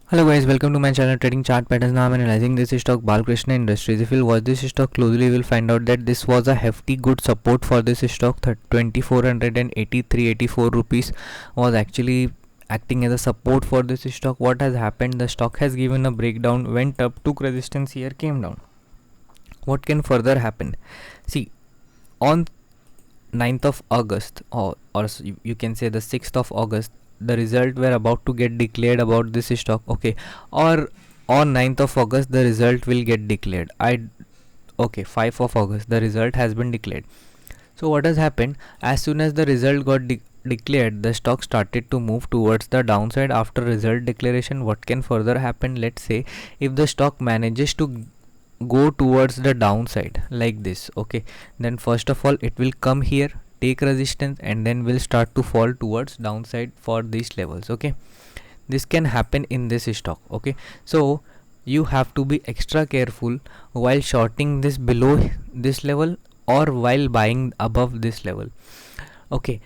Hello guys, welcome to my channel Trading Chart Patterns. Now I'm analyzing this stock Balkrishna Industries. If you'll watch this stock closely, you will find out that this was a hefty good support for this stock. 2483.84 rupees was actually acting as a support for this stock. What has happened? The stock has given a breakdown, went up, took resistance here, came down. What can further happen? See, on 9th of August, or you can say the 6th of August, the result were about to get declared about this stock, okay, or on 9th of August the result will get declared. 5th of August the result has been declared. So what has happened? As soon as the result got declared, the stock started to move towards the downside. After result declaration, what can further happen? Let's say if the stock manages to go towards the downside like this, okay, then first of all it will come here, take resistance, and then will start to fall towards downside for these levels. Okay, this can happen in this stock. Okay, so you have to be extra careful while shorting this below this level or while buying above this level. Okay,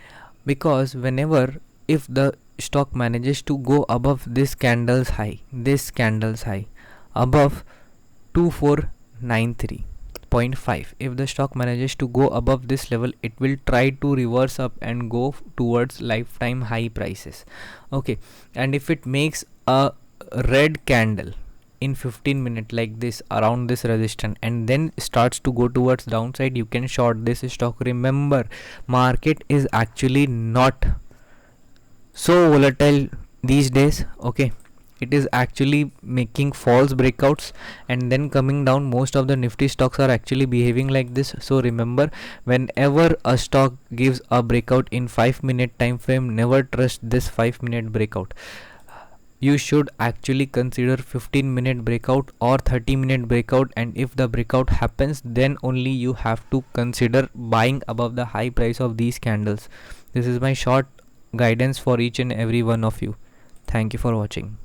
because whenever if the stock manages to go above this candle's high above 2493.5, if the stock manages to go above this level, it will try to reverse up and go towards lifetime high prices. Okay, and if it makes a red candle in 15 minutes like this around this resistance and then starts to go towards downside, you can short this stock. Remember, market is actually not so volatile these days. Okay, it is actually making false breakouts and then coming down. Most of the nifty stocks are actually behaving like this. So remember, whenever a stock gives a breakout in 5-minute time frame, never trust this 5-minute breakout. You should actually consider 15-minute breakout or 30-minute breakout, and if the breakout happens, then only you have to consider buying above the high price of these candles. This is my short guidance for each and every one of you. Thank you for watching.